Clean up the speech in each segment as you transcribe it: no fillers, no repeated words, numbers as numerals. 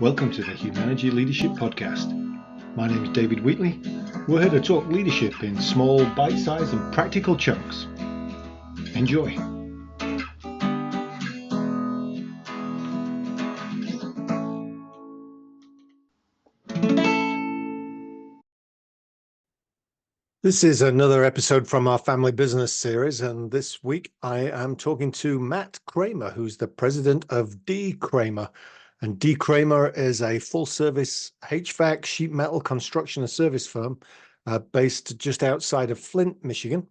Welcome to the Humanity Leadership Podcast. My name is David Wheatley. We're here to talk leadership in small, bite-sized and practical chunks. Enjoy. This is another episode from our family business series, and this week I am talking to Matt Cramer, who's the president of Dee Cramer. And Dee Cramer is a full-service HVAC sheet metal construction and service firm based just outside of Flint, Michigan.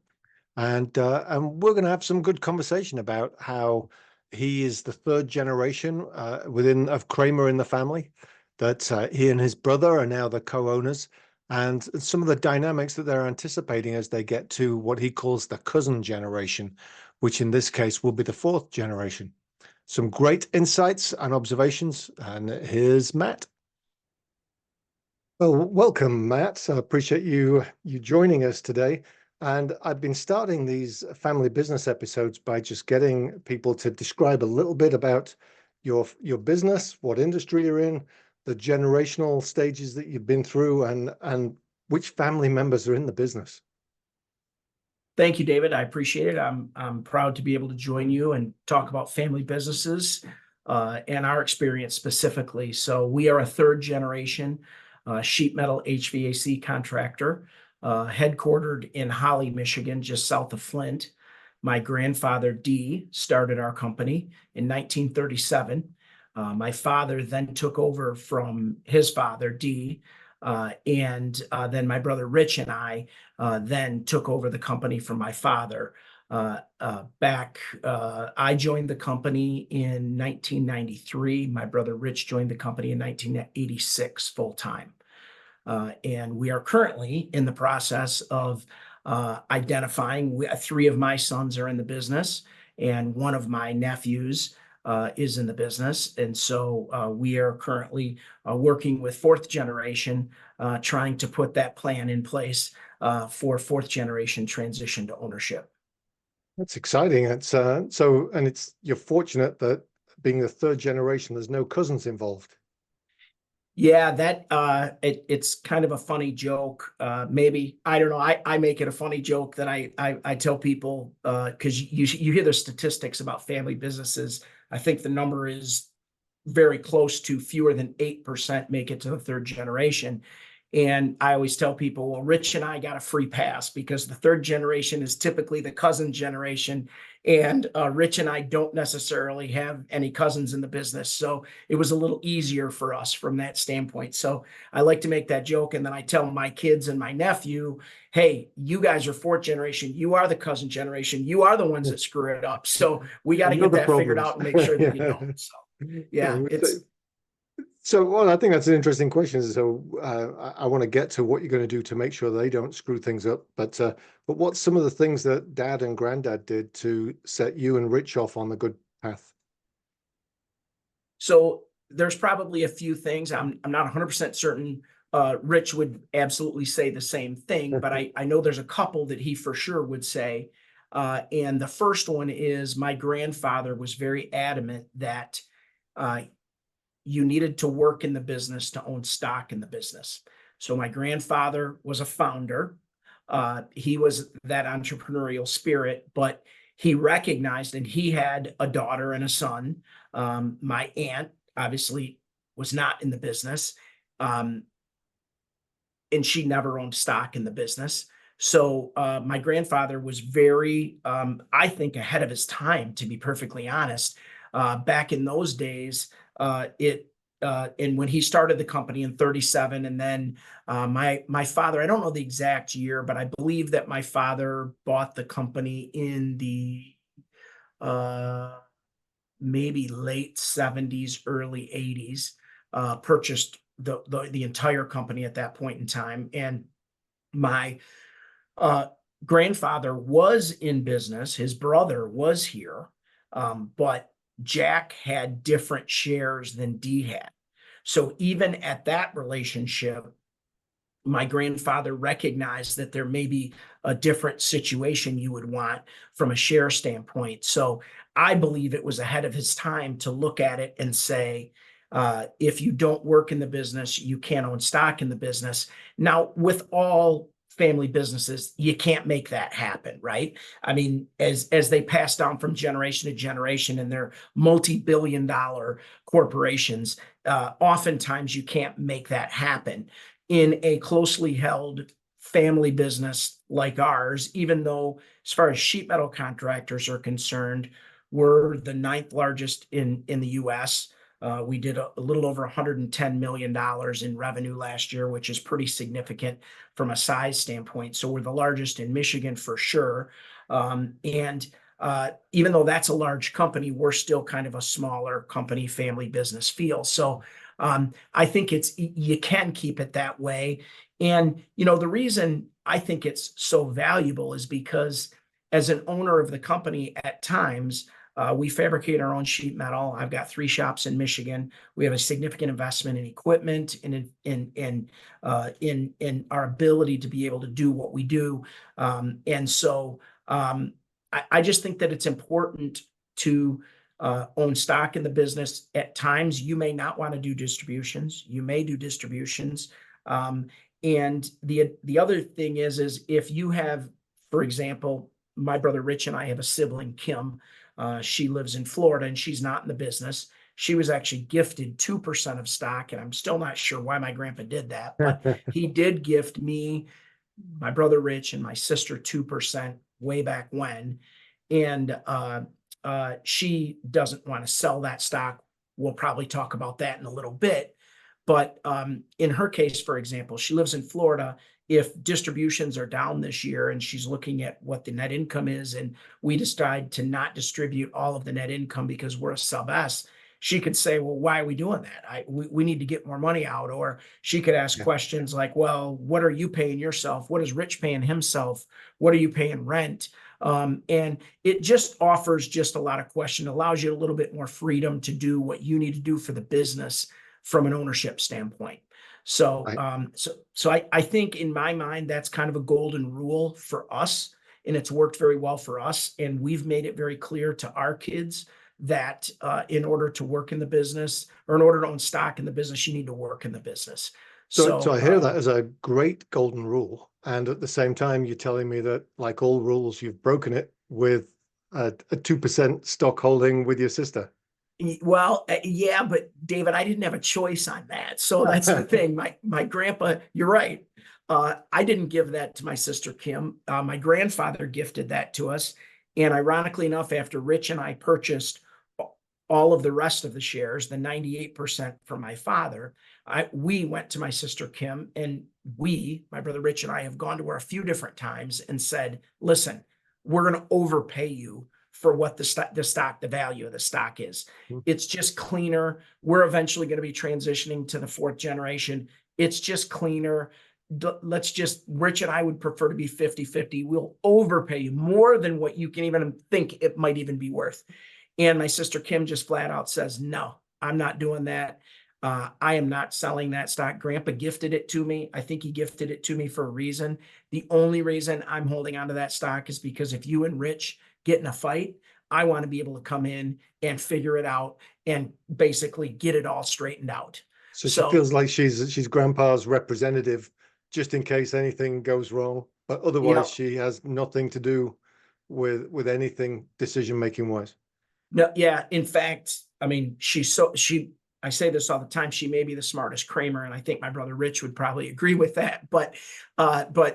And we're going to have some good conversation about how he is the third generation of Cramer in the family, that he and his brother are now the co-owners, and some of the dynamics that they're anticipating as they get to what he calls the cousin generation, which in this case will be the fourth generation. Some great insights and observations, and here's Matt. Well, welcome, Matt. I appreciate you joining us today. And I've been starting these family business episodes by just getting people to describe a little bit about your business, what industry you're in, the generational stages that you've been through, and which family members are in the business. Thank you, David. I appreciate it. I'm proud to be able to join you and talk about family businesses and our experience specifically. So we are a third generation sheet metal HVAC contractor, headquartered in Holly, Michigan, just south of Flint. My grandfather, Dee, started our company in 1937. My father then took over from his father, Dee, and then my brother Rich and I then took over the company from my father. I joined the company in 1993. My brother Rich joined the company in 1986 full time. And we are currently in the process of identifying. Three of my sons are in the business, and one of my nephews is in the business. And so we are currently working with fourth generation, trying to put that plan in place for fourth generation transition to ownership. That's exciting. You're fortunate that being the third generation, there's no cousins involved. Yeah, it's kind of a funny joke. Maybe, I don't know. I make it a funny joke that I tell people because you hear the statistics about family businesses. I think the number is very close to fewer than 8% make it to the third generation. And I always tell people, well, Rich and I got a free pass because the third generation is typically the cousin generation. And Rich and I don't necessarily have any cousins in the business. So it was a little easier for us from that standpoint. So I like to make that joke. And then I tell my kids and my nephew, hey, you guys are fourth generation. You are the cousin generation. You are the ones that screw it up. So we got to get that figured out and make sure that you don't. So yeah, well, I think that's an interesting question. So I want to get to what you're going to do to make sure they don't screw things up. But what's some of the things that Dad and Granddad did to set you and Rich off on the good path? So there's probably a few things. I'm not 100% certain. Rich would absolutely say the same thing, but I know there's a couple that he for sure would say. And the first one is my grandfather was very adamant that you needed to work in the business to own stock in the business. So my grandfather was a founder. He was that entrepreneurial spirit, but he recognized, and he had a daughter and a son. My aunt obviously was not in the business, and she never owned stock in the business. So my grandfather was very, I think, ahead of his time, to be perfectly honest. Back in those days, and when he started the company in 37, and then my father, I don't know the exact year, but I believe that my father bought the company in the maybe late 70s, early 80s, purchased the entire company at that point in time. And my grandfather was in business. His brother was here, but Jack had different shares than Dee had. So even at that relationship, my grandfather recognized that there may be a different situation you would want from a share standpoint. So I believe it was ahead of his time to look at it and say, If you don't work in the business, you can't own stock in the business. Now, with all family businesses, you can't make that happen, right? I mean, as they pass down from generation to generation and they're multi-billion-dollar corporations, oftentimes you can't make that happen. In a closely held family business like ours, even though as far as sheet metal contractors are concerned, we're the ninth largest in the US. We did a little over $110 million in revenue last year, which is pretty significant from a size standpoint. So we're the largest in Michigan for sure. And even though that's a large company, we're still kind of a smaller company, family business feel. So I think you can keep it that way. And, the reason I think it's so valuable is because as an owner of the company at times, we fabricate our own sheet metal. I've got 3 shops in Michigan. We have a significant investment in equipment and in our ability to be able to do what we do. And so I just think that it's important to own stock in the business. At times, you may not want to do distributions. You may do distributions. And the other thing is if you have, for example, my brother Rich and I have a sibling, Kim. She lives in Florida and she's not in the business. She was actually gifted 2% of stock, and I'm still not sure why my grandpa did that, but he did gift me, my brother Rich, and my sister 2% way back when. And she doesn't want to sell that stock. We'll probably talk about that in a little bit. But in her case, for example, she lives in Florida. If distributions are down this year and she's looking at what the net income is, and we decide to not distribute all of the net income because we're a sub S, she could say, well, why are we doing that? We need to get more money out. Or she could ask questions like, well, what are you paying yourself? What is Rich paying himself? What are you paying rent? And it just offers just a lot of question, allows you a little bit more freedom to do what you need to do for the business from an ownership standpoint. So, I think in my mind, that's kind of a golden rule for us, and it's worked very well for us. And we've made it very clear to our kids that in order to work in the business, or in order to own stock in the business, you need to work in the business. So I hear that as a great golden rule. And at the same time, you're telling me that, like all rules, you've broken it with a 2% stock holding with your sister. Well, yeah, but David, I didn't have a choice on that. So that's the thing. My grandpa, you're right. I didn't give that to my sister Kim. My grandfather gifted that to us. And ironically enough, after Rich and I purchased all of the rest of the shares, the 98% from my father, we went to my sister Kim, and my brother Rich and I, have gone to her a few different times and said, listen, we're going to overpay you for what the value of the stock is. It's just cleaner. We're eventually going to be transitioning to the 4th generation. It's just cleaner. Rich and I would prefer to be 50-50. We'll overpay you more than what you can even think it might even be worth. And my sister Kim just flat out says, no, I'm not doing that. I am not selling that stock. Grandpa gifted it to me. I think he gifted it to me for a reason. The only reason I'm holding onto that stock is because if you and Rich get in a fight, I want to be able to come in and figure it out and basically get it all straightened out. So she feels like she's grandpa's representative, just in case anything goes wrong, but otherwise she has nothing to do with anything decision-making wise. No, yeah. In fact, I mean, I say this all the time, she may be the smartest Cramer, and I think my brother Rich would probably agree with that. But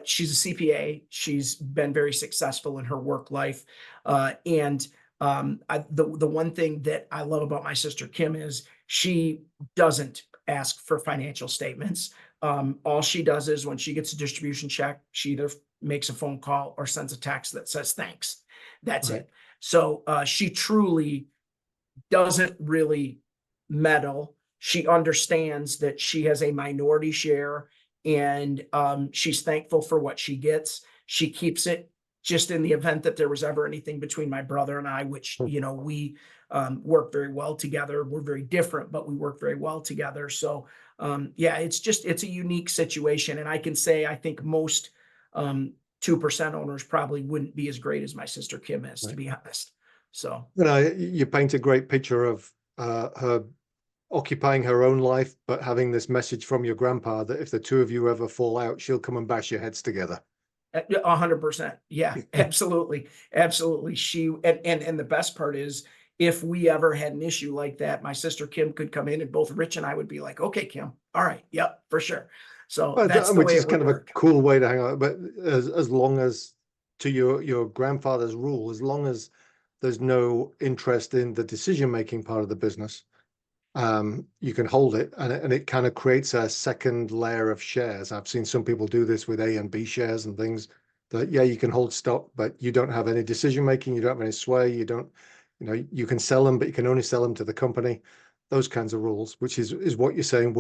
she's a CPA. She's been very successful in her work life. And the one thing that I love about my sister Kim is she doesn't ask for financial statements. All she does is when she gets a distribution check, she either makes a phone call or sends a text that says thanks. That's it. So she truly doesn't really meddle. She understands that she has a minority share, and she's thankful for what she gets. She keeps it just in the event that there was ever anything between my brother and I, which, we work very well together. We're very different, but we work very well together. So it's a unique situation. And I can say, I think most 2% owners probably wouldn't be as great as my sister Kim is, to be honest. So, you paint a great picture of her occupying her own life, but having this message from your grandpa that if the two of you ever fall out, she'll come and bash your heads together. 100%. Yeah, absolutely. Absolutely. And the best part is if we ever had an issue like that, my sister Kim could come in and both Rich and I would be like, okay, Kim, all right. Yep, for sure. So that's the Which way is it would kind of a work. cool way to hang out. But as long as to your grandfather's rule, as long as there's no interest in the decision-making part of the business, you can hold it, and it kind of creates a second layer of shares. I've seen some people do this with A and B shares and things that, yeah, you can hold stock, but you don't have any decision making, you don't have any sway, you don't, you can sell them, but you can only sell them to the company. Those kinds of rules, which is what you're saying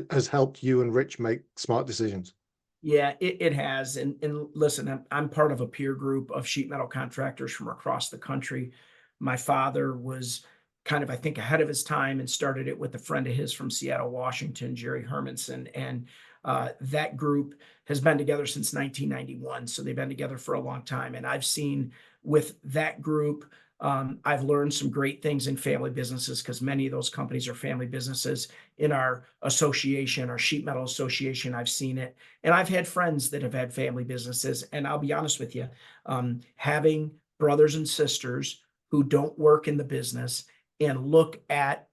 has helped you and Rich make smart decisions. Yeah, it has. And listen, I'm part of a peer group of sheet metal contractors from across the country. My father was kind of, I think, ahead of his time and started it with a friend of his from Seattle, Washington, Jerry Hermanson. And that group has been together since 1991. So they've been together for a long time. And I've seen with that group, I've learned some great things in family businesses because many of those companies are family businesses. In our association, our sheet metal association, I've seen it. And I've had friends that have had family businesses. And I'll be honest with you, having brothers and sisters who don't work in the business and look at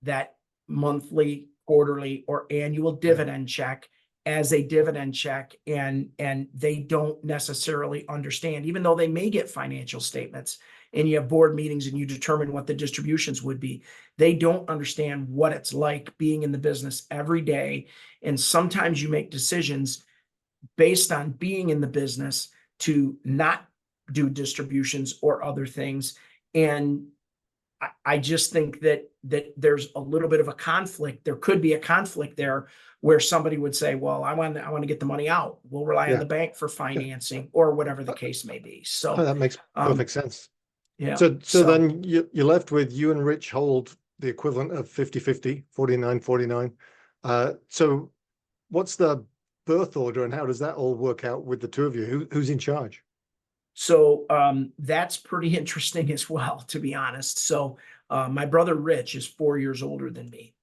that monthly, quarterly, or annual dividend check as a dividend check, and they don't necessarily understand, even though they may get financial statements and you have board meetings and you determine what the distributions would be, they don't understand what it's like being in the business every day. And sometimes you make decisions based on being in the business to not do distributions or other things. And I just think that there's a little bit of a conflict. There could be a conflict there where somebody would say, well, I want to get the money out. We'll rely on Yeah, the bank for yeah. financing or whatever the case may be. Oh, So, that makes perfect sense. yeah. So So, then you're left with you and Rich hold the equivalent of 50-50, 49-49. So what's the birth order and how does that all work out with the two of you? Who's in charge? that's pretty interesting as well, to be honest. So my brother Rich is 4 years older than me.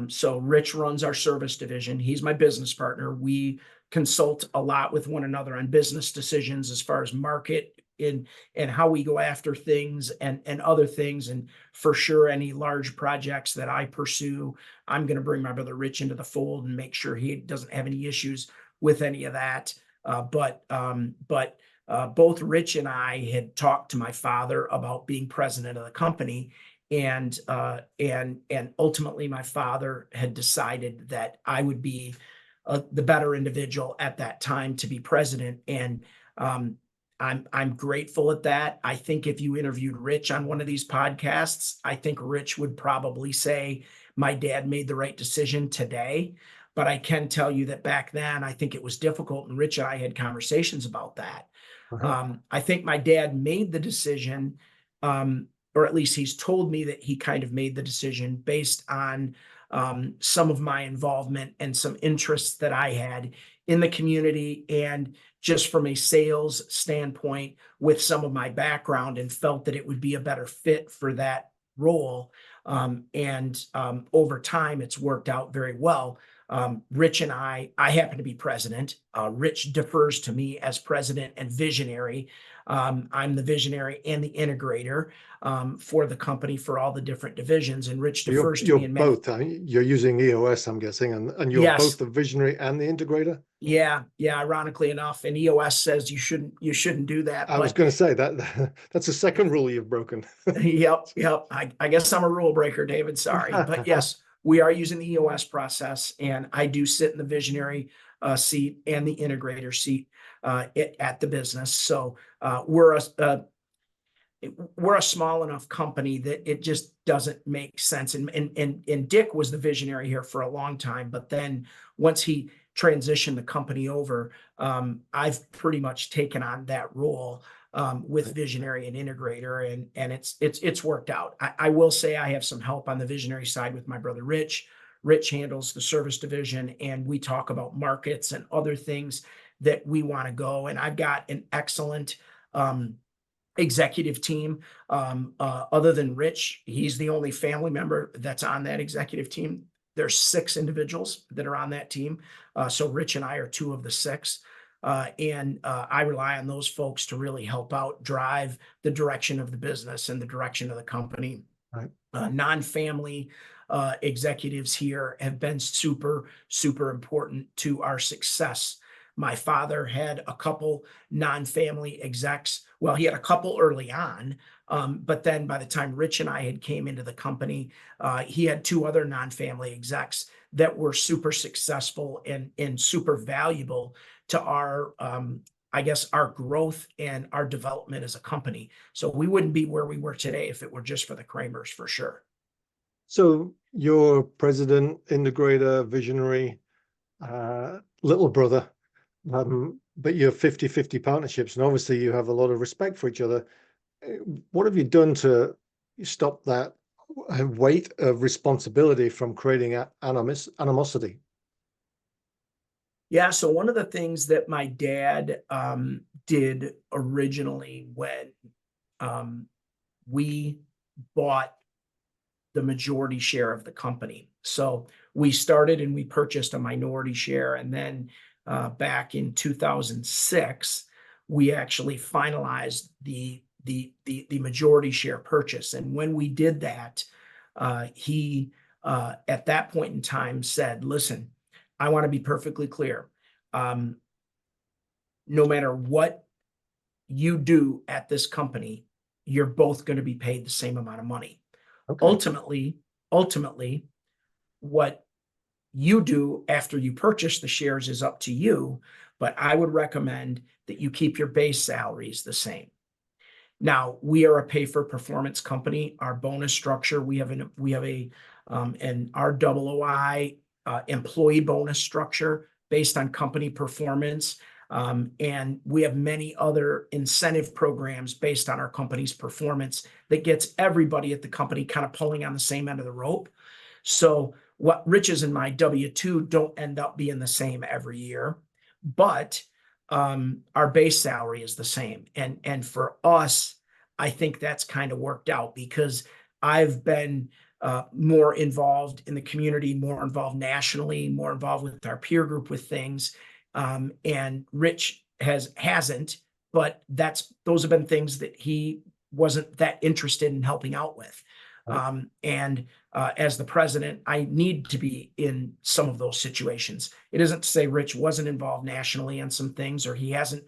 So Rich runs our service division. He's my business partner. We consult a lot with one another on business decisions as far as market and how we go after things and other things. And for sure, any large projects that I pursue, I'm going to bring my brother Rich into the fold and make sure he doesn't have any issues with any of that. But both Rich and I had talked to my father about being president of the company, and ultimately my father had decided that I would be the better individual at that time to be president. And I'm grateful at that. I think if you interviewed Rich on one of these podcasts, I think Rich would probably say my dad made the right decision today. But I can tell you that back then, I think it was difficult, and Rich and I had conversations about that. Uh-huh. I think my dad made the decision, or at least he's told me that he kind of made the decision based on some of my involvement and some interests that I had in the community, and just from a sales standpoint with some of my background, and felt that it would be a better fit for that role. And over time, it's worked out very well. Rich and I happen to be president. Rich defers to me as president and visionary. I'm the visionary and the integrator for the company for all the different divisions. And Rich defers to You're me in many. both. You're using EOS, I'm guessing, and you're both Yes. the visionary and the integrator. Yeah. Yeah. Ironically enough, and EOS says you shouldn't do that. I was But going to say that's the second rule you've broken. yep. Yep. I guess I'm a rule breaker, David. Sorry. But yes, we are using the EOS process, and I do sit in the visionary seat and the integrator seat at the business. So we're a small enough company that it just doesn't make sense. And Dick was the visionary here for a long time, but then once he transitioned the company over, I've pretty much taken on that role with visionary and integrator, and it's worked out. I will say I have some help on the visionary side with my brother Rich. Rich handles the service division, and we talk about markets and other things that we want to go. And I've got an excellent executive team. Other than Rich, he's the only family member that's on that executive team. There's 6 individuals that are on that team. So Rich and I are 2 of the 6. And I rely on those folks to really help out drive the direction of the business and the direction of the company. Right. Non-family executives here have been super, super important to our success. My father had a couple non-family execs. Well, he had a couple early on, but then by the time Rich and I had came into the company, he had 2 other non-family execs that were super successful and super valuable to our, I guess, our growth and our development as a company. So we wouldn't be where we were today if it were just for the Cramers, for sure. So you're president, integrator, visionary, little brother, but you're 50-50 partnerships, and obviously you have a lot of respect for each other. What have you done to stop that weight of responsibility from creating animosity? Yeah, so one of the things that my dad did originally when we bought the majority share of the company. So we started and we purchased a minority share, and then back in 2006, we actually finalized the majority share purchase. And when we did that, he at that point in time said, "Listen, I want to be perfectly clear. No matter what you do at this company, you're both going to be paid the same amount of money. Okay. Ultimately, what you do after you purchase the shares is up to you, but I would recommend that you keep your base salaries the same." Now, we are a pay for performance company. Our bonus structure, we have an ROI employee bonus structure based on company performance. And we have many other incentive programs based on our company's performance that gets everybody at the company kind of pulling on the same end of the rope. So what Rich's and my W-2 don't end up being the same every year, but our base salary is the same. And for us, I think that's kind of worked out because I've been more involved in the community, more involved nationally, more involved with our peer group with things. And Rich hasn't, but those have been things that he wasn't that interested in helping out with. As the president, I need to be in some of those situations. It isn't to say Rich wasn't involved nationally on some things, or he hasn't,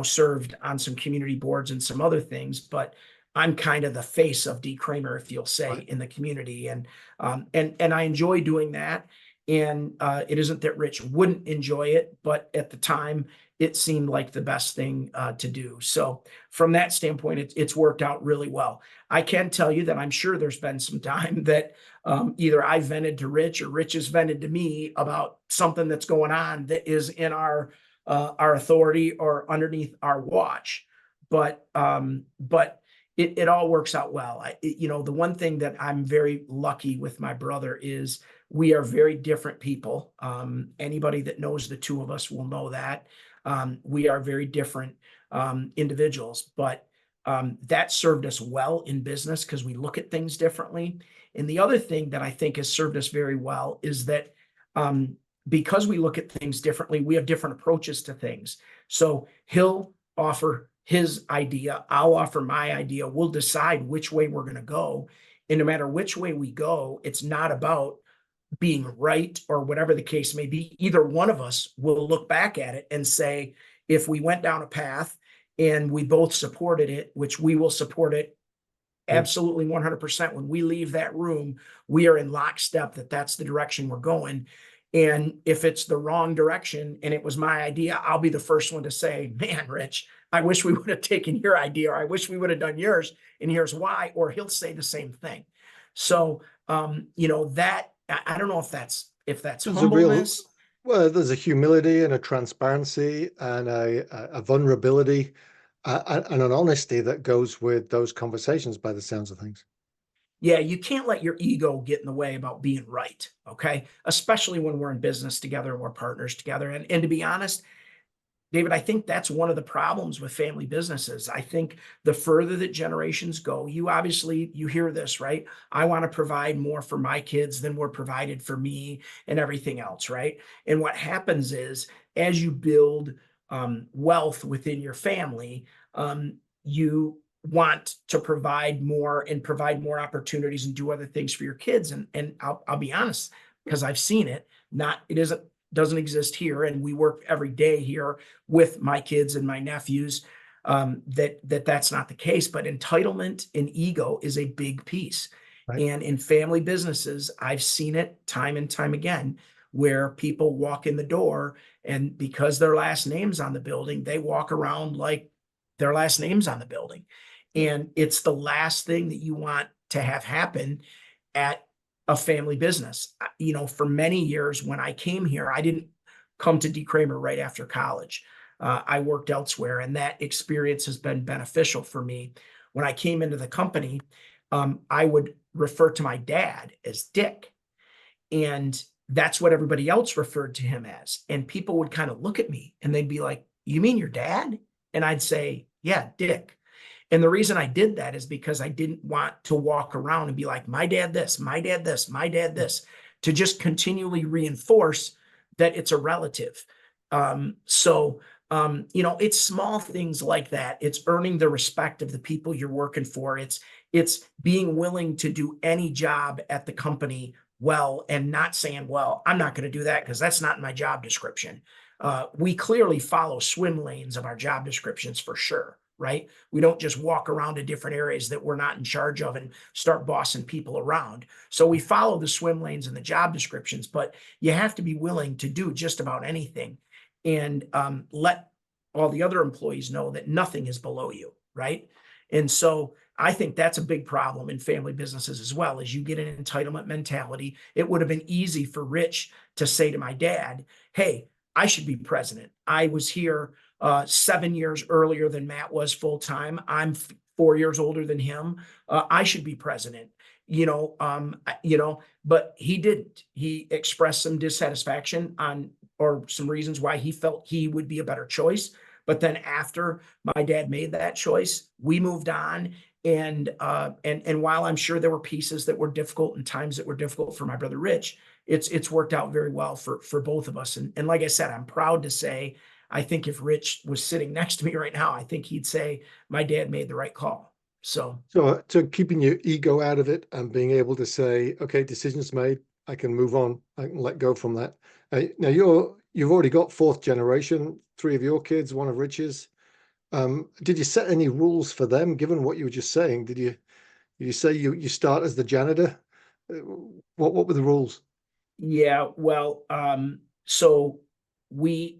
served on some community boards and some other things, but I'm kind of the face of Dee Cramer, if you'll say, in the community. And I enjoy doing that. And it isn't that Rich wouldn't enjoy it, but at the time, it seemed like the best thing to do. So from that standpoint, it's worked out really well. I can tell you that I'm sure there's been some time that either I vented to Rich or Rich has vented to me about something that's going on that is in our authority or underneath our watch. But it all works out well. The one thing that I'm very lucky with my brother is we are very different people. Anybody that knows the 2 of us will know that. We are very different individuals, but that served us well in business because we look at things differently. And the other thing that I think has served us very well is that because we look at things differently, we have different approaches to things. So he'll offer his idea, I'll offer my idea, we'll decide which way we're going to go. And no matter which way we go, it's not about being right or whatever the case may be. Either one of us will look back at it and say, if we went down a path and we both supported it, which we will support it absolutely 100%. When we leave that room, we are in lockstep that that's the direction we're going. And if it's the wrong direction and it was my idea, I'll be the first one to say, "Man, Rich, I wish we would have taken your idea, or I wish we would have done yours, and here's why," or he'll say the same thing. So, that, I don't know if that's humbleness. There's a humility and a transparency and a vulnerability and an honesty that goes with those conversations by the sounds of things. Yeah, you can't let your ego get in the way about being right, okay? Especially when we're in business together and we're partners together. And to be honest, David, I think that's one of the problems with family businesses. I think the further that generations go, you obviously, you hear this, right? I want to provide more for my kids than were provided for me and everything else, right? And what happens is as you build wealth within your family, you want to provide more and provide more opportunities and do other things for your kids. And I'll be honest, because I've seen it, it isn't doesn't exist here, and we work every day here with my kids and my nephews, that's not the case. But entitlement and ego is a big piece. Right. And in family businesses, I've seen it time and time again, where people walk in the door, and because their last name's on the building, they walk around like their last name's on the building. And it's the last thing that you want to have happen at a family business. You know, for many years when I came here, I didn't come to Dee Cramer right after college. I worked elsewhere, and that experience has been beneficial for me. When I came into the company, I would refer to my dad as Dick, and that's what everybody else referred to him as. And people would kind of look at me and they'd be like, "You mean your dad?" And I'd say, "Yeah, Dick." And the reason I did that is because I didn't want to walk around and be like, "My dad this, my dad this, my dad this," to just continually reinforce that it's a relative. You know, it's small things like that. It's earning the respect of the people you're working for. It's being willing to do any job at the company well, and not saying, "Well, I'm not going to do that because that's not in my job description." We clearly follow swim lanes of our job descriptions for sure, right? We don't just walk around to different areas that we're not in charge of and start bossing people around. So we follow the swim lanes and the job descriptions, but you have to be willing to do just about anything, and let all the other employees know that nothing is below you, right? And so I think that's a big problem in family businesses as well, as you get an entitlement mentality. It would have been easy for Rich to say to my dad, "Hey, I should be president. I was here 7 years earlier than Matt was full time. I'm 4 years older than him. I should be president." But he didn't. He expressed some dissatisfaction on, or some reasons why he felt he would be a better choice. But then after my dad made that choice, we moved on. And while I'm sure there were pieces that were difficult and times that were difficult for my brother Rich, it's worked out very well for both of us. And like I said, I'm proud to say, I think if Rich was sitting next to me right now, I think he'd say my dad made the right call. So keeping your ego out of it and being able to say, okay, decisions made, I can move on, I can let go from that. Now you've already got fourth generation, 3 of your kids, 1 of Rich's. Did you set any rules for them, given what you were just saying? Did you say you start as the janitor? What were the rules? yeah, well, so we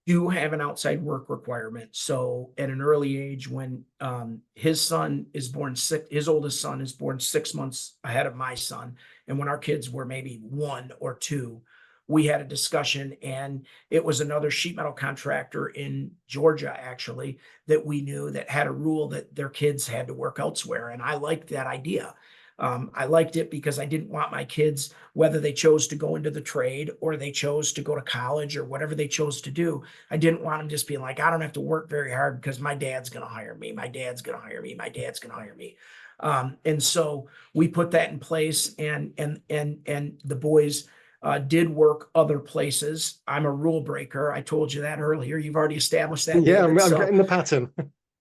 do have an outside work requirement. So at an early age, when his son is born sick, his oldest son is born 6 months ahead of my son. And when our kids were maybe 1 or 2, we had a discussion, and it was another sheet metal contractor in Georgia, actually, that we knew that had a rule that their kids had to work elsewhere. And I liked that idea. I liked it because I didn't want my kids, whether they chose to go into the trade or they chose to go to college or whatever they chose to do, I didn't want them just being like, "I don't have to work very hard because my dad's going to hire me. My dad's going to hire me. My dad's going to hire me." And so we put that in place, and the boys did work other places. I'm a rule breaker. I told you that earlier. You've already established that, Yeah, David. I'm getting the pattern.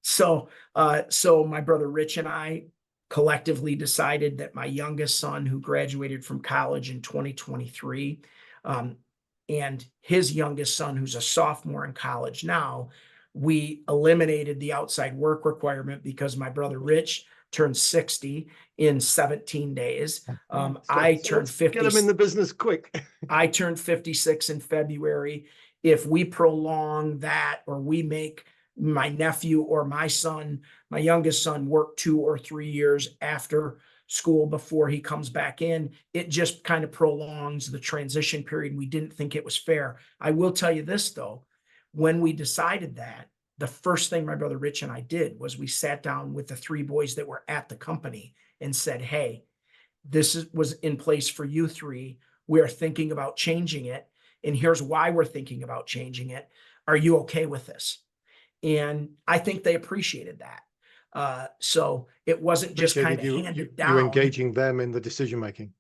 So my brother Rich and I collectively decided that my youngest son, who graduated from college in 2023, and his youngest son, who's a sophomore in college now, we eliminated the outside work requirement because my brother Rich turned 60 in 17 days. I turned 50. Get him in the business quick. I turned 56 in February. If we prolong that, or we make my nephew or my son, my youngest son, work 2 or 3 years after school before he comes back in, it just kind of prolongs the transition period. We didn't think it was fair. I will tell you this, though. When we decided that, the first thing my brother Rich and I did was we sat down with the 3 boys that were at the company and said, "Hey, was in place for you 3. We're thinking about changing it. And here's why we're thinking about changing it. are you okay with this? And I think they appreciated that. So it wasn't just kind Appreciated of handed you down. engaging them in the decision making.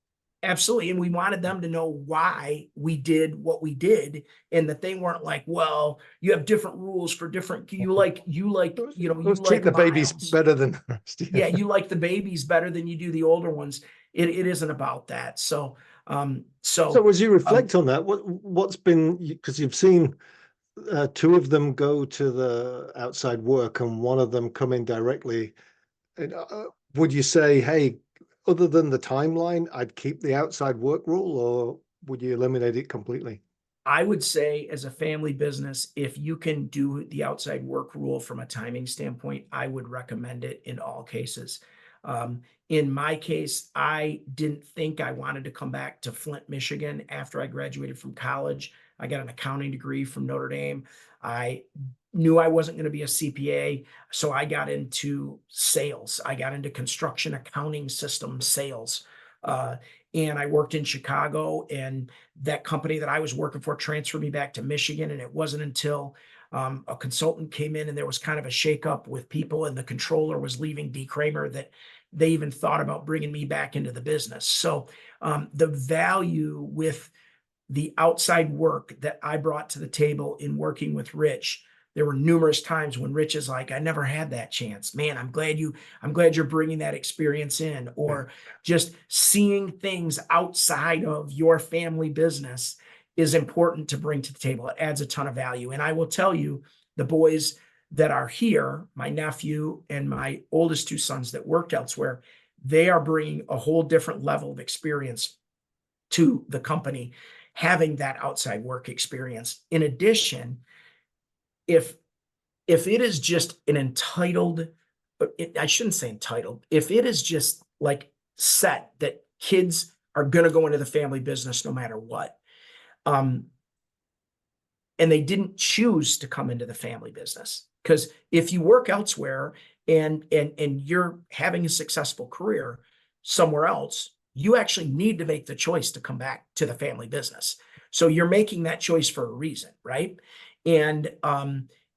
Absolutely. And we wanted them to know why we did what we did, and that they weren't like, well, you have different rules for different, you Treat like the babies miles. better than the rest. Yeah, Yeah. you like the babies better than you do the older ones. It isn't about that. So, So as you um, reflect on that, what's been, because you've seen two of them go to the outside work and one of them come in directly. And, would you say, hey, other than the timeline, I'd keep the outside work rule, or would you eliminate it completely? I would say, as a family business, if you can do the outside work rule from a timing standpoint, I would recommend it in all cases. In my case, I didn't think I wanted to come back to Flint, Michigan after I graduated from college. I got an accounting degree from Notre Dame. I knew I wasn't going to be a CPA, so I got into sales. I got into construction accounting system sales. Uh, and I worked in Chicago, and that company that I was working for transferred me back to Michigan. And it wasn't until a consultant came in and there was kind of a shakeup with people, and the controller was leaving, Dee Cramer, that they even thought about bringing me back into the business. So the value with the outside work that I brought to the table in working with Rich, there were numerous times when Rich is like, I never had that chance. Man, I'm glad you're bringing that experience in, Yeah. or just seeing things outside of your family business is important to bring to the table. It adds a ton of value. And I will tell you, the boys that are here, my nephew and my oldest two sons that worked elsewhere, they are bringing a whole different level of experience to the company, having that outside work experience. In addition, if it is just an entitled, I shouldn't say entitled, if it is just like set that kids are going to go into the family business no matter what, um, and they didn't choose to come into the family business, because if you work elsewhere and you're having a successful career somewhere else, you actually need to make the choice to come back to the family business. So you're making that choice for a reason, right? And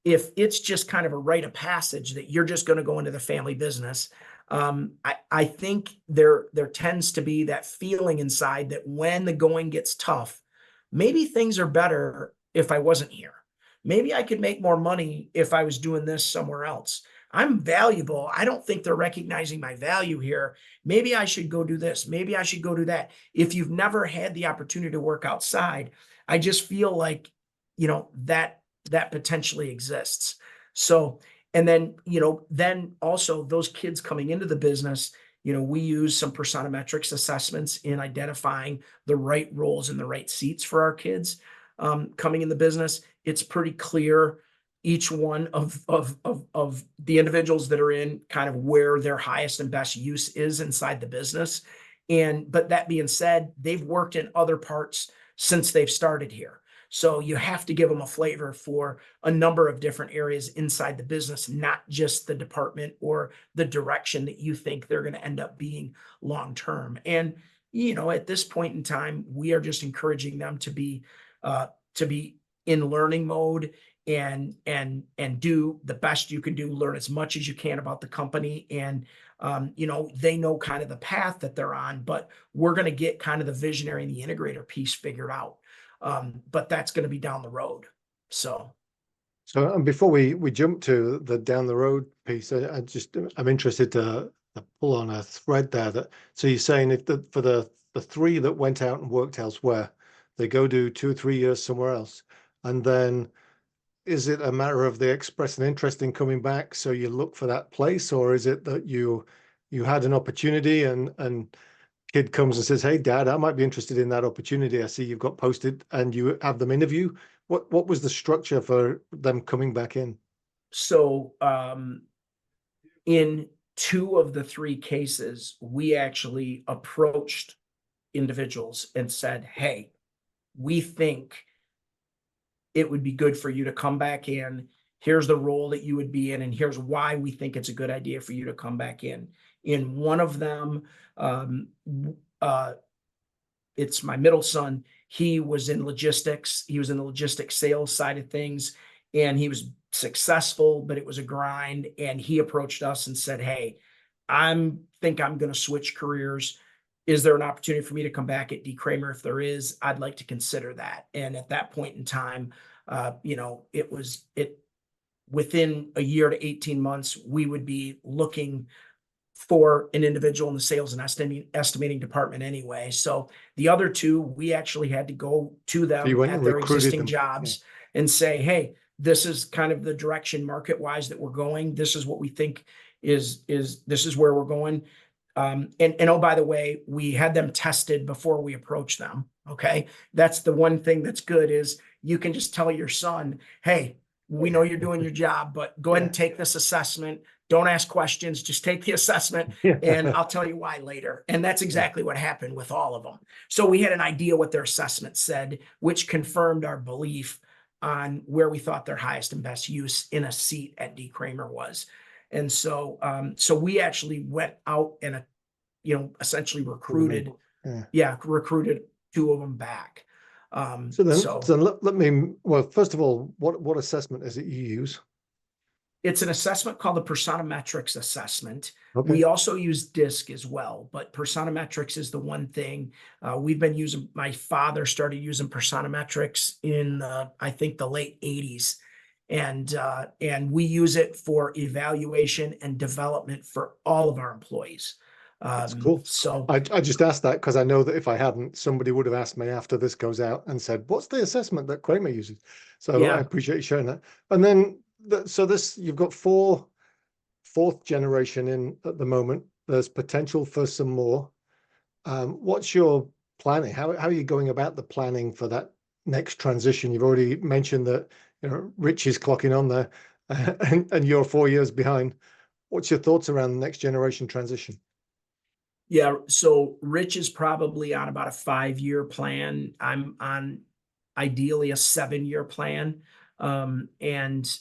if it's just kind of a rite of passage that you're just going to go into the family business, I think there tends to be that feeling inside that when the going gets tough, maybe things are better if I wasn't here. Maybe I could make more money if I was doing this somewhere else. I'm valuable. I don't think they're recognizing my value here. Maybe I should go do this. Maybe I should go do that. If you've never had the opportunity to work outside, I just feel like, that potentially exists. So, and then, then also those kids coming into the business, we use some persona-metrics assessments in identifying the right roles and the right seats for our kids coming in the business. It's pretty clear, each one of the individuals that are in, kind of where their highest and best use is inside the business. But that being said, they've worked in other parts since they've started here. So you have to give them a flavor for a number of different areas inside the business, not just the department or the direction that you think they're going to end up being long term. And at this point in time, we are just encouraging them to be in learning mode, and do the best you can do, learn as much as you can about the company. And they know kind of the path that they're on, but we're going to get kind of the visionary and the integrator piece figured out. But that's going to be down the road. So And before we jump to the down the road piece, I'm interested to pull on a thread there. So you're saying, if for the three that went out and worked elsewhere, they go do 2 or 3 years somewhere else, and then is it a matter of they express an interest in coming back, so you look for that place, or is it that you had an opportunity and kid comes and says, hey dad, I might be interested in that opportunity, I see you've got posted, and you have them interview? What was the structure for them coming back in? So in 2 of the 3 cases, we actually approached individuals and said, hey, we think it would be good for you to come back in. Here's the role that you would be in, and here's why we think it's a good idea for you to come back in. In one of them, it's my middle son. He was in logistics. He was in the logistics sales side of things. and he was successful, but it was a grind. And he approached us and said, "Hey, think I'm going to switch careers. Is there an opportunity for me to come back at Dee Cramer? If there is, I'd like to consider that." And at that point in time, it within a year to 18 months, we would be looking for an individual in the sales and estimating department anyway. So the other two, we actually had to go to So you them went at and their recruited existing them. Yeah. jobs and say, "Hey, this is kind of the direction market wise that we're going. This is what we think is this is where we're going." And oh, by the way, we had them tested before we approached them. Okay. That's the one thing that's good is you can just tell your son, "Hey, we know you're doing your job, but go ahead and take this assessment. Don't ask questions, just take the assessment, Yeah. and I'll tell you why later." And that's exactly what happened with all of them. So we had an idea what their assessment said, which confirmed our belief on where we thought their highest and best use in a seat at Dee Cramer was. And so we actually went out and essentially recruited, recruited two of them back. So let me, well, first of all, what assessment is it you use? It's an assessment called the Personametrics assessment. Okay. We also use DISC as well, but Personametrics is the one thing we've been using. My father started using Personametrics in I think the late 80s. And we use it for evaluation and development for all of our employees. That's cool. So I just asked that because I know that if I hadn't, somebody would have asked me after this goes out and said, "What's the assessment that Cramer uses?" So yeah, I appreciate you sharing that. And then, so you've got fourth generation in at the moment. There's potential for some more. What's your planning? How are you going about the planning for that next transition? You've already mentioned that, Rich is clocking on there, and you're 4 years behind. What's your thoughts around the next generation transition? Yeah, so Rich is probably on about a 5-year plan. I'm on ideally a 7-year plan. And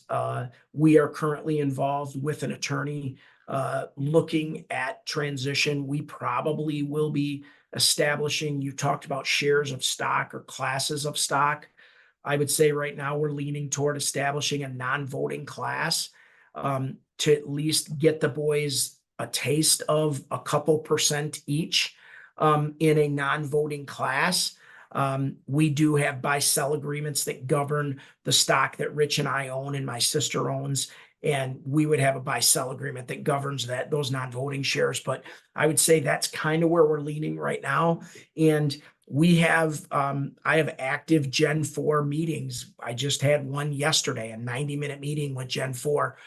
we are currently involved with an attorney looking at transition. We probably will be establishing, you talked about shares of stock or classes of stock. I would say right now we're leaning toward establishing a non-voting class to at least get the boys a taste of a couple percent each in a non-voting class. We do have buy-sell agreements that govern the stock that Rich and I own and my sister owns, and we would have a buy-sell agreement that governs those non-voting shares. But I would say that's kind of where we're leaning right now. And I have active Gen 4 meetings. I just had one yesterday, a 90-minute meeting with Gen 4.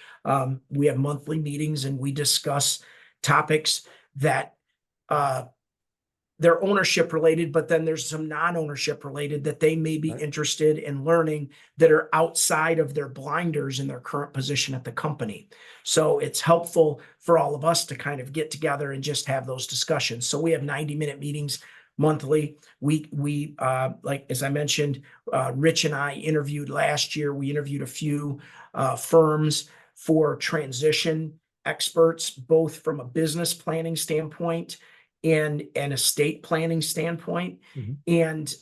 We have monthly meetings and we discuss topics that they're ownership related, but then there's some non-ownership related that they may be interested in learning that are outside of their blinders in their current position at the company. So it's helpful for all of us to kind of get together and just have those discussions. So we have 90-minute meetings monthly. We like, as I mentioned, Rich and I interviewed last year. We interviewed a few firms for transition experts, both from a business planning standpoint and an estate planning standpoint. And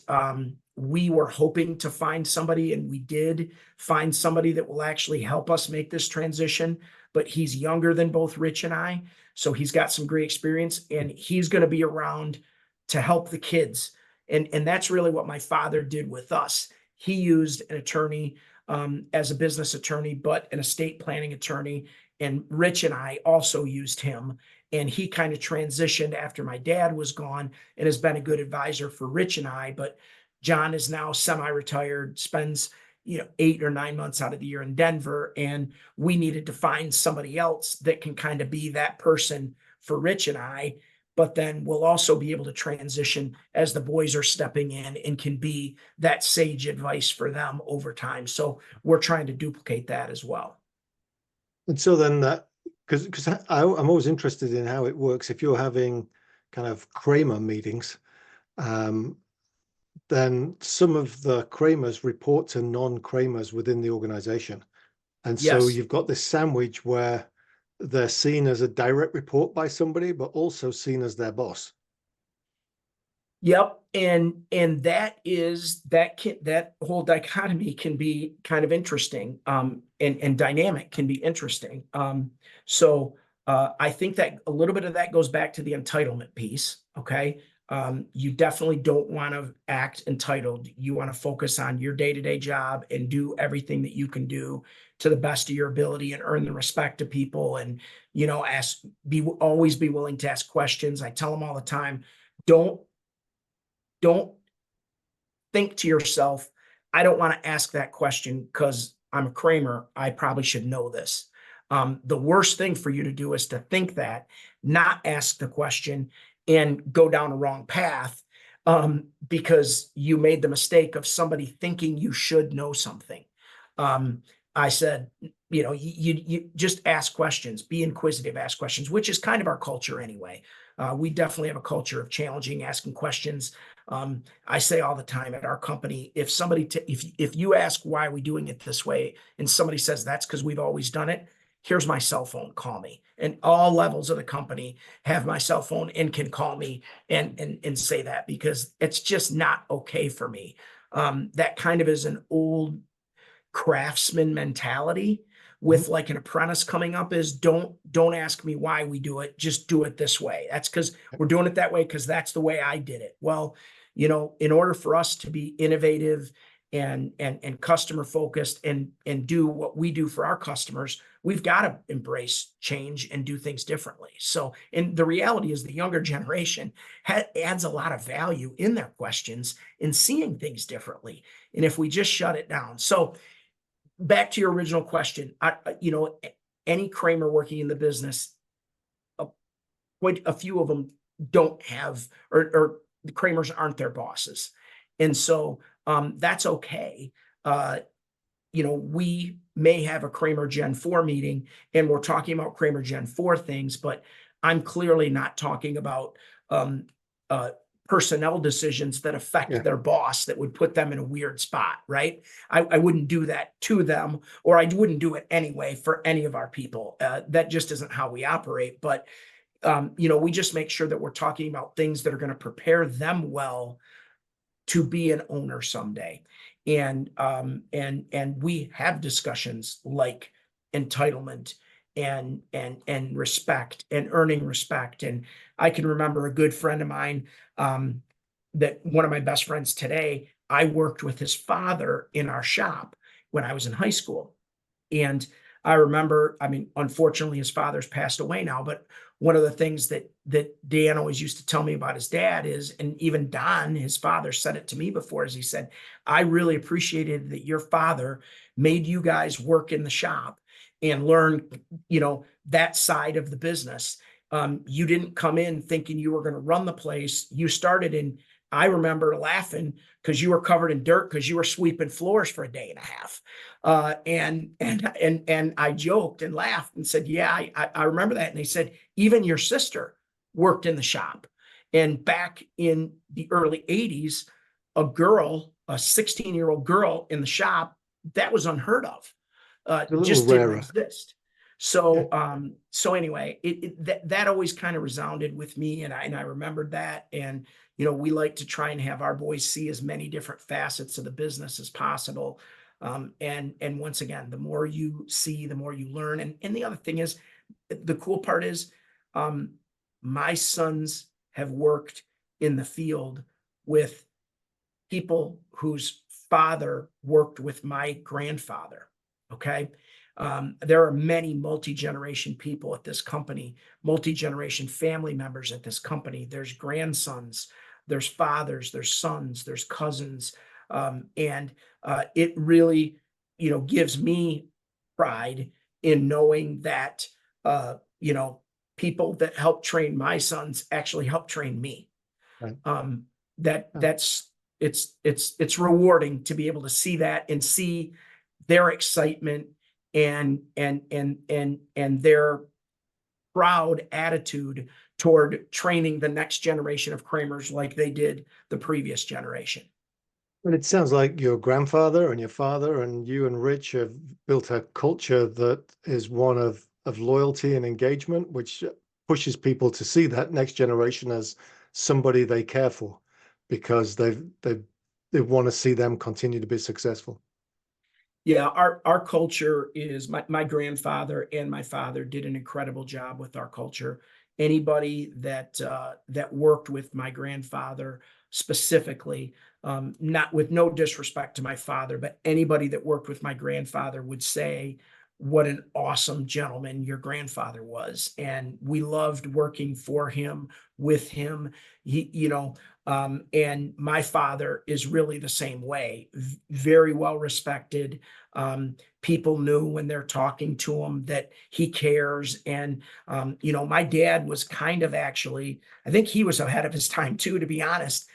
we were hoping to find somebody, and we did find somebody that will actually help us make this transition. But he's younger than both Rich and I, so he's got some great experience, and he's going to be around to help the kids. And that's really what my father did with us. He used an attorney as a business attorney, but an estate planning attorney. And Rich and I also used him. And he kind of transitioned after my dad was gone and has been a good advisor for Rich and I. But John is now semi-retired, spends 8 or 9 months out of the year in Denver. And we needed to find somebody else that can kind of be that person for Rich and I. But then we'll also be able to transition as the boys are stepping in and can be that sage advice for them over time. So we're trying to duplicate that as well. And so then because I'm always interested in how it works. If you're having kind of Cramer meetings, then some of the Cramers report to non-Cramers within the organization. And so Yes. you've got this sandwich where they're seen as a direct report by somebody, but also seen as their boss. Yep, and that whole dichotomy can be kind of interesting, and dynamic can be interesting. So I think that a little bit of that goes back to the entitlement piece. Okay, you definitely don't want to act entitled. You want to focus on your day-to-day job and do everything that you can do to the best of your ability and earn the respect of people. And always be willing to ask questions. I tell them all the time, don't don't think to yourself, I don't want to ask that question because I'm a Cramer. I probably should know this. The worst thing for you to do is to think that, not ask the question, and go down a wrong path, because you made the mistake of somebody thinking you should know something. Um, I said, you just ask questions, be inquisitive, ask questions, which is kind of our culture anyway. We definitely have a culture of challenging, asking questions. I say all the time at our company, if you ask why are we doing it this way, and somebody says that's because we've always done it, here's my cell phone, call me. And all levels of the company have my cell phone and can call me and say that, because it's just not okay for me. That kind of is an old craftsman mentality Mhm. with like an apprentice coming up, is don't ask me why we do it, just do it this way. That's because we're doing it that way because that's the way I did it. Well, in order for us to be innovative and customer focused and do what we do for our customers, we've got to embrace change and do things differently. So, and the reality is the younger generation adds a lot of value in their questions in seeing things differently. And if we just shut it down. So back to your original question, any Kramer working in the business, quite a few of them don't have, or the Kramers aren't their bosses. And so that's okay. We may have a Kramer Gen 4 meeting and we're talking about Kramer Gen 4 things, but I'm clearly not talking about um, uh, personnel decisions that affect Yeah. their boss that would put them in a weird spot, right? I wouldn't do that to them, or I wouldn't do it anyway for any of our people. That just isn't how we operate. But we just make sure that we're talking about things that are going to prepare them well to be an owner someday. And we have discussions like entitlement and respect and earning respect. And I can remember a good friend of mine, that one of my best friends today, I worked with his father in our shop when I was in high school. And I remember, I mean, unfortunately, his father's passed away now, but one of the things that Dan always used to tell me about his dad is, and even Don, his father, said it to me before, is he said, I really appreciated that your father made you guys work in the shop and learn, that side of the business. You didn't come in thinking you were going to run the place. You started in, I remember laughing because you were covered in dirt because you were sweeping floors for a day and a half. And I joked and laughed and said, "Yeah, I remember that." And they said, "Even your sister worked in the shop." And back in the early '80s, a 16-year-old girl in the shop, that was unheard of. It's a little Just didn't rarer. exist. Yeah. So anyway, that always kind of resounded with me, and I remembered that. And we like to try and have our boys see as many different facets of the business as possible. And once again, the more you see, the more you learn. And the other thing is, the cool part is, um, my sons have worked in the field with people whose father worked with my grandfather. Okay. There are many multi-generation people at this company, multi-generation family members at this company. There's grandsons, there's fathers, there's sons, there's cousins. And it really, gives me pride in knowing that, people that help train my sons actually help train me. Right. Um, that Yeah. that's it's rewarding to be able to see that and see their excitement and their proud attitude toward training the next generation of Kramers like they did the previous generation. But it sounds like your grandfather and your father and you and Rich have built a culture that is one of loyalty and engagement, which pushes people to see that next generation as somebody they care for. because they want to see them continue to be successful. Yeah, our culture is my grandfather and my father did an incredible job with our culture. Anybody that worked with my grandfather specifically, not with no disrespect to my father, but anybody that worked with my grandfather would say what an awesome gentleman your grandfather was. And we loved working for him, with him. And my father is really the same way, very well respected. People knew when they're talking to him that he cares. And, my dad was kind of actually, I think he was ahead of his time too, to be honest.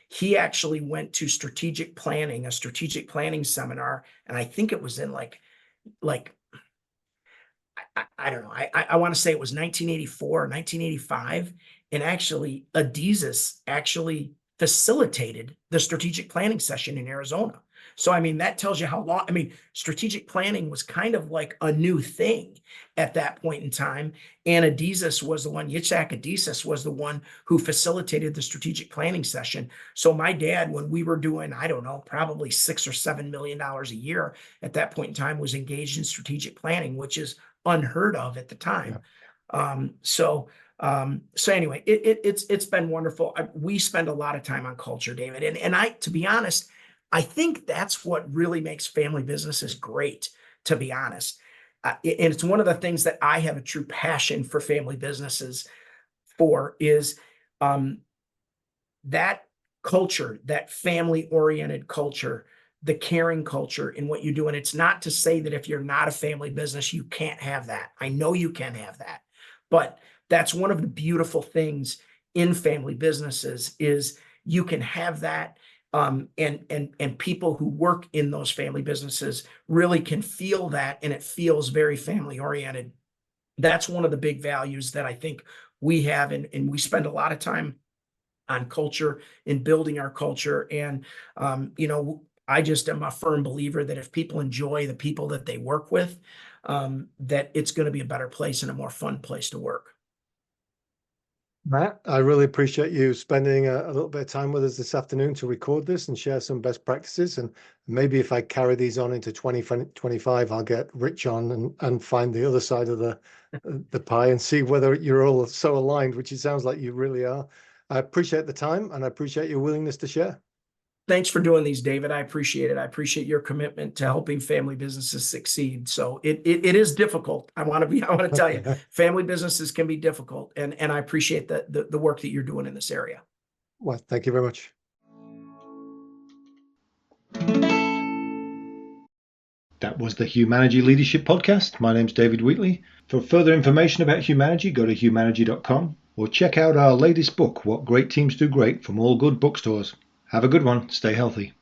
He actually went to a strategic planning seminar, and I think it was in like I don't know. I want to say it was 1984 or 1985. And actually, Adidas actually facilitated the strategic planning session in Arizona. So, I mean, that tells you how long, I mean, strategic planning was kind of like a new thing at that point in time. And Yitzhak Adidas was the one who facilitated the strategic planning session. So my dad, when we were doing, I don't know, probably $6 or $7 million a year at that point in time, was engaged in strategic planning, which is unheard of at the time. So anyway, it's been wonderful. We spend a lot of time on culture, David, and to be honest, I think that's what really makes family businesses great. To be honest, and it's one of the things that I have a true passion for family businesses for is um, that culture, that family oriented culture, the caring culture in what you do. And it's not to say that if you're not a family business, you can't have that. I know you can have that, but that's one of the beautiful things in family businesses is you can have that. And people who work in those family businesses really can feel that, and it feels very family oriented. That's one of the big values that I think we have, and we spend a lot of time on culture and building our culture. And, I just am a firm believer that if people enjoy the people that they work with, that it's going to be a better place and a more fun place to work. Matt, I really appreciate you spending a little bit of time with us this afternoon to record this and share some best practices. And maybe if I carry these on into 2025, I'll get Rich on and find the other side of the pie and see whether you're all so aligned, which it sounds like you really are. I appreciate the time and I appreciate your willingness to share. Thanks for doing these, David. I appreciate it. I appreciate your commitment to helping family businesses succeed. So it is difficult. I want to tell you, family businesses can be difficult, and I appreciate the work that you're doing in this area. Well, thank you very much. That was the Humanity Leadership Podcast. My name's David Wheatley. For further information about Humanity, go to humanity.com or check out our latest book, What Great Teams Do Great, from all good bookstores. Have a good one. Stay healthy.